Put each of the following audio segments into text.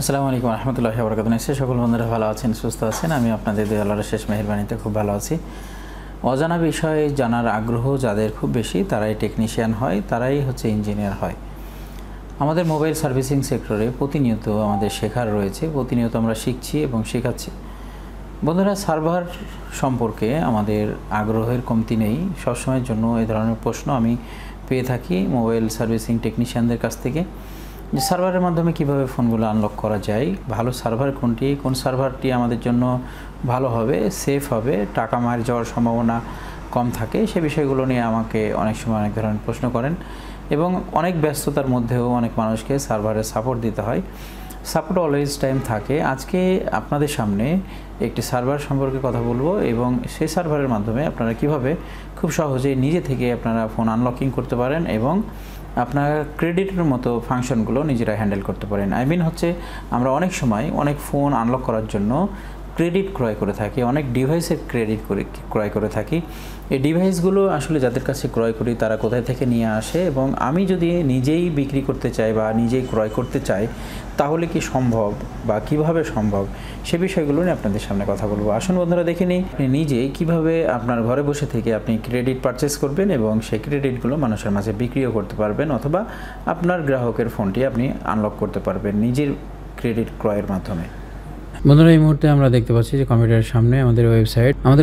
আসসালামু আলাইকুম রহমতুল্লাহি ওয়া বারাকাতুহু। নিশ্চয়ই সকল বন্ধুরা ভালো আছেন, সুস্থ আছেন। আমি আপনাদের দুই আল্লাহর শেষ মেহেরবানিতে খুব ভালো আছি। অজানা বিষয়ে জানার আগ্রহ যাদের খুব বেশি তারাই টেকনিশিয়ান হয়, তারাই হচ্ছে ইঞ্জিনিয়ার হয়। আমাদের মোবাইল সার্ভিসিং সেক্টরে প্রতিনিয়ত আমাদের শেখার রয়েছে, প্রতিনিয়ত আমরা শিখছি এবং শেখাচ্ছি। বন্ধুরা, সার্ভার সম্পর্কে আমাদের আগ্রহের কমতি নেই। সবসময়ের জন্য এই ধরনের প্রশ্ন আমি পেয়ে থাকি মোবাইল সার্ভিসিং টেকনিশিয়ানদের কাছ থেকে, যে সার্ভারের মাধ্যমে কিভাবে ফোনগুলো আনলক করা যায়, ভালো সার্ভার কোনটি, কোন সার্ভারটি আমাদের জন্য ভালো হবে, সেফ হবে, টাকা মার যাওয়ার সম্ভাবনা কম থাকে, সে বিষয়গুলো নিয়ে আমাকে অনেক সময় অনেক ধরনের প্রশ্ন করেন এবং অনেক ব্যস্ততার মধ্যেও অনেক মানুষকে সার্ভারে সাপোর্ট দিতে হয়। সাপোর্ট অলওয়েজ টাইম থাকে। আজকে আপনাদের সামনে একটি সার্ভার সম্পর্কে কথা বলবো এবং সেই সার্ভারের মাধ্যমে আপনারা কিভাবে খুব সহজেই নিজে থেকে আপনারা ফোন আনলকিং করতে পারেন এবং আপনার ক্রেডিটের মতো ফাংশনগুলো নিজেরা হ্যান্ডেল করতে পারেন। হচ্ছে আমরা অনেক সময় অনেক ফোন আনলক করার জন্য ক্রেডিট ক্রয় করে থাকি, অনেক ডিভাইসের ক্রেডিট ক্রয় করে থাকি। এই ডিভাইসগুলো আসলে যাদের কাছে ক্রয় করি তারা কোথায় থেকে নিয়ে আসে, এবং আমি যদি নিজেই বিক্রি করতে চাই বা নিজেই ক্রয় করতে চাই তাহলে কি সম্ভব বা কিভাবে সম্ভব, সে বিষয়গুলো নিয়ে আপনাদের সামনে কথা বলবো। আসুন বন্ধুরা, দেখে নিই আপনি নিজেই কিভাবে আপনার ঘরে বসে থেকে আপনি ক্রেডিট পারচেস করবেন এবং সেই ক্রেডিটগুলো মানুষের মাঝে বিক্রিও করতে পারবেন, অথবা আপনার গ্রাহকের ফোনটি আপনি আনলক করতে পারবেন নিজের ক্রেডিট ক্রয়ের মাধ্যমে। বন্ধুরা, এই মুহূর্তে আমরা দেখতে পাচ্ছি যে কম্পিউটারের সামনে আমাদের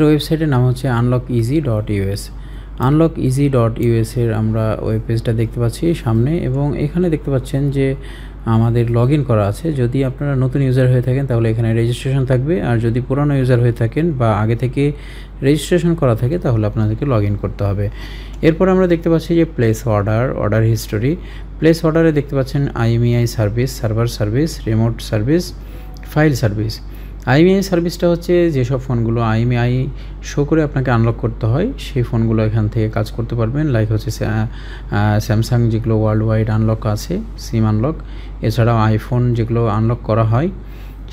ওয়েবসাইটের নাম হচ্ছে unlockeasy.us। unlockeasy.us এর আমরা ওয়েব পেজটা দেখতে পাচ্ছি সামনে, এবং এখানে দেখতে পাচ্ছেন যে আমাদের লগ ইন করা আছে। যদি আপনারা নতুন ইউজার হয়ে থাকেন তাহলে এখানে রেজিস্ট্রেশন থাকবে, আর যদি পুরানো ইউজার হয়ে থাকেন বা আগে থেকে রেজিস্ট্রেশন করা থাকে তাহলে আপনাদেরকে লগ ইন করতে হবে। এরপর আমরা দেখতে পাচ্ছি যে প্লেস অর্ডার হিস্টোরি। প্লেস অর্ডারে দেখতে পাচ্ছেন IMEI service, server service, remote service, file service. IMEI সার্ভিসটা হচ্ছে যেসব ফোনগুলো IMEI শো করে আপনাকে আনলক করতে হয় সেই ফোনগুলো এখান থেকে কাজ করতে পারবেন। লাইক হচ্ছে স্যামসাং যেগুলো ওয়ার্ল্ড ওয়াইড আনলক আছে, সিম আনলক, এছাড়াও আইফোন যেগুলো আনলক করা হয়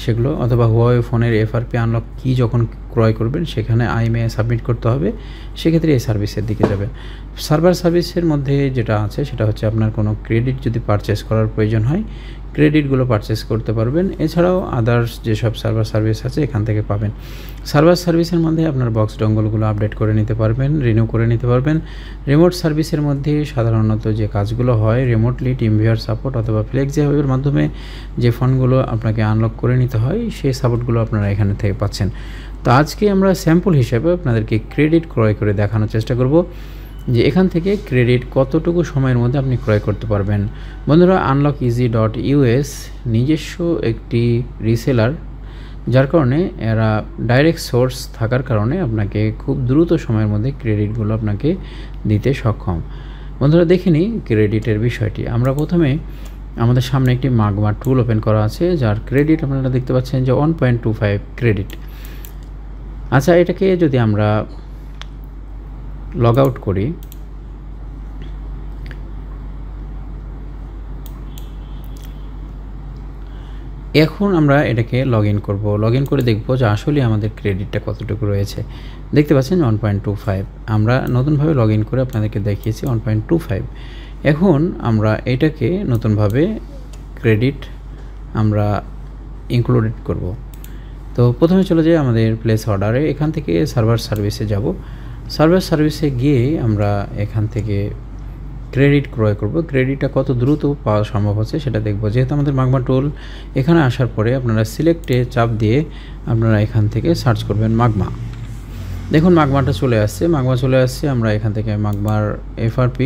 সেগুলো, অথবা হুয়াওয়ে ফোনের FRP আনলক কি যখন ক্রয় করবেন সেখানে IMEI সাবমিট করতে হবে, সেক্ষেত্রে এই সার্ভিসের দিকে যাবেন। সার্ভার সার্ভিসের মধ্যে যেটা আছে সেটা হচ্ছে আপনার কোনো ক্রেডিট যদি পারচেস করার প্রয়োজন হয় ক্রেডিটগুলো পারচেস করতে পারবেন। এছাড়াও আদার্স যেসব সার্ভার সার্ভিস আছে এখান থেকে পাবেন। সার্ভার সার্ভিসের মধ্যে আপনার বক্স ডঙ্গলগুলো আপডেট করে নিতে পারবেন, রিনিউ করে নিতে পারবেন। রিমোট সার্ভিসের মধ্যে সাধারণত যে কাজগুলো হয় রিমোটলি টিমভিউয়ার সাপোর্ট অথবা ফ্লেক্সি হাবের মাধ্যমে যে ফোনগুলো আপনাকে আনলক করে নিতে হয় সেই সাপোর্টগুলো আপনারা এখানে থেকে পাচ্ছেন। তো আজকে আমরা স্যাম্পল হিসেবে আপনাদেরকে ক্রেডিট ক্রয় করে দেখানোর চেষ্টা করব যে এখান থেকে ক্রেডিট কতটুকু সময়ের মধ্যে আপনি ক্রয় করতে পারবেন। বন্ধুরা, unlockeasy.us নিজস্ব একটি রিসেলার, যার কারণে এরা ডাইরেক্ট সোর্স থাকার কারণে আপনাকে খুব দ্রুত সময়ের মধ্যে ক্রেডিটগুলো আপনাকে দিতে সক্ষম। বন্ধুরা, দেখে নিই ক্রেডিটের বিষয়টি। আমরা প্রথমে আমাদের সামনে একটি মাগমা টুল ওপেন করা আছে, যার ক্রেডিট আপনারা দেখতে পাচ্ছেন যে 1.25 ক্রেডিট। আচ্ছা, এটাকে যদি আমরা লগ আউট করি, এখন আমরা এটাকে লগ ইন করবো। লগ ইন করে দেখবো যে আসলে আমাদের ক্রেডিটটা কতটুকু রয়েছে। দেখতে পাচ্ছেন 1.25। আমরা নতুনভাবে লগ ইন করে আপনাদেরকে দেখিয়েছি 1.25। এখন আমরা এটাকে নতুনভাবে ক্রেডিট আমরা ইনক্লুডেড করব। তো প্রথমে চলে যাই আমাদের প্লেস অর্ডারে, এখান থেকে সার্ভার সার্ভিসে যাব। সার্ভার সার্ভিসে গিয়ে আমরা এখান থেকে ক্রেডিট ক্রয় করব। ক্রেডিটটা কত দ্রুত পাওয়া সম্ভব হচ্ছে সেটা দেখব। যেহেতু আমাদের মাগমা টুল এখানে আসার পরে আপনারা সিলেক্টে চাপ দিয়ে আপনারা এখান থেকে সার্চ করবেন মাগমা। দেখুন মাগমাটা চলে আসছে, আমরা এখান থেকে মাগমার FRP,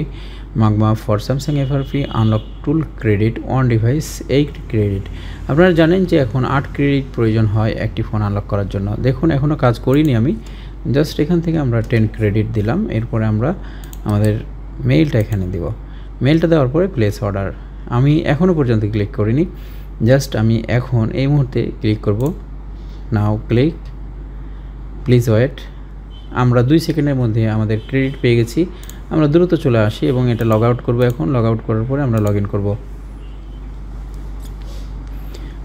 magma for Samsung FRP unlock tool credit on device 8 credit. আপনারা জানেন যে এখন 8 ক্রেডিট প্রয়োজন হয় একটি ফোন আনলক করার জন্য। দেখুন এখনও কাজ করিনি আমি, জাস্ট এখান থেকে আমরা 10 ক্রেডিট দিলাম। এরপরে আমরা আমাদের মেইলটা এখানে দেব। মেইলটা দেওয়ার পরে প্লেস অর্ডার আমি এখনও পর্যন্ত ক্লিক করিনি, জাস্ট আমি এখন এই মুহূর্তে ক্লিক করব। Now click, please wait. আমরা 2 সেকেন্ডের মধ্যে আমাদের ক্রেডিট পেয়ে গেছি। আমরা দ্রুত চলে আসি এবং এটা লগ আউট করবো। এখন লগ আউট করার পরে আমরা লগ ইন করবো।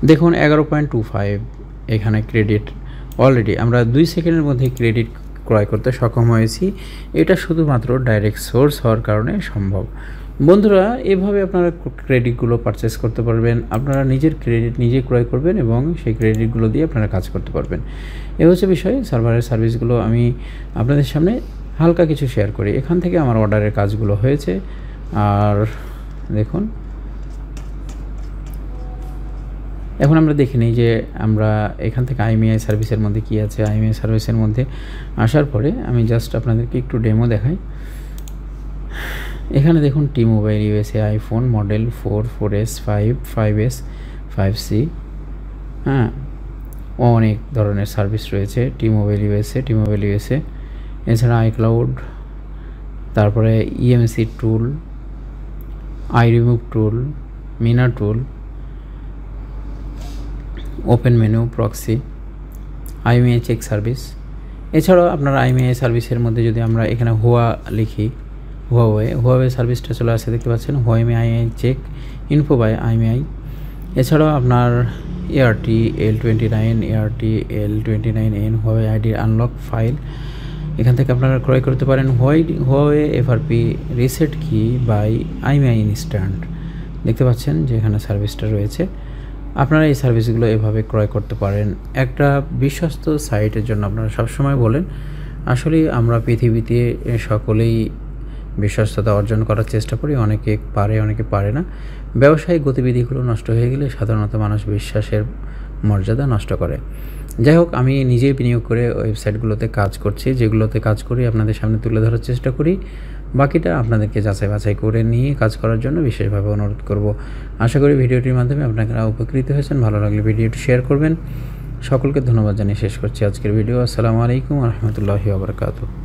দেখুন 11.25 এখানে ক্রেডিট অলরেডি আমরা 2 সেকেন্ডের মধ্যে ক্রেডিট ক্রয় করতে সক্ষম হয়েছি। এটা শুধুমাত্র ডাইরেক্ট সোর্স হওয়ার কারণে সম্ভব। বন্ধুরা, এভাবে আপনারা ক্রেডিটগুলো পারচেস করতে পারবেন। আপনারা নিজের ক্রেডিট নিজে ক্রয় করবেন এবং সেই ক্রেডিটগুলো দিয়ে আপনারা কাজ করতে পারবেন। এ হচ্ছে বিষয়। সার্ভারের সার্ভিসগুলো আমি আপনাদের সামনে হালকা কিছু শেয়ার করি। এখান থেকে আমার অর্ডারের কাজগুলো হয়েছে। আর দেখুন, এখন আমরা দেখে নিই যে আমরা এখান থেকে IMEI সার্ভিসের মধ্যে কী আছে। IMEI সার্ভিসের মধ্যে আসার পরে আমি জাস্ট আপনাদেরকে একটু ডেমো দেখাই। এখানে দেখুন T-Mobile USA iPhone model 4, 4S, 5, 5S, 5C, হ্যাঁ, অনেক ধরনের সার্ভিস রয়েছে T-Mobile USA। এছাড়া iCloud, তারপরে EMC tool, iRemove tool, Mina tool, open menu, proxy, IMEI check service. এছাড়াও আপনারা IMEI সার্ভিসের মধ্যে যদি আমরা এখানে হুয়া লিখি, হুয়াওয়ে সার্ভিসটা চলে আসে, দেখতে পাচ্ছেন IMEI check, info by IMEI। এছাড়াও আপনার ART L29, হুয়াওয়ে আইডির আনলক ফাইল, এখান থেকে আপনারা ক্রয় করতে পারেন। Huawei FRP reset key by IMEI instant, দেখতে পাচ্ছেন যে এখানে সার্ভিসটা রয়েছে। আপনারা এই সার্ভিসগুলো এভাবে ক্রয় করতে পারেন একটা বিশ্বস্ত সাইটের জন্য। আপনারা সবসময় বলেন, আসলে আমরা পৃথিবীতে সকলেই বিশ্বস্ততা অর্জন করার চেষ্টা করি, অনেকে পারে অনেকে পারে না। ব্যবসায়িক গতিবিধিগুলো নষ্ট হয়ে গেলে সাধারণত মানুষ বিশ্বাসের মর্যাদা নষ্ট করে। যাই হোক, আমি নিজেই বিনিয়োগ করে ওয়েবসাইটগুলোতে কাজ করছি, যেগুলোতে কাজ করি আপনাদের সামনে তুলে ধরার চেষ্টা করি। বাকিটা আপনাদেরকে যাচাই বাছাই করে নিয়ে কাজ করার জন্য বিশেষভাবে অনুরোধ করব। আশা করি ভিডিওটির মাধ্যমে আপনারা উপকৃত হয়েছেন। ভালো লাগলে ভিডিওটি শেয়ার করবেন। সকলকে ধন্যবাদ জানিয়ে শেষ করছি আজকের ভিডিও। আসসালামু আলাইকুম ওয়া রাহমাতুল্লাহি ওয়া বারাকাতুহু।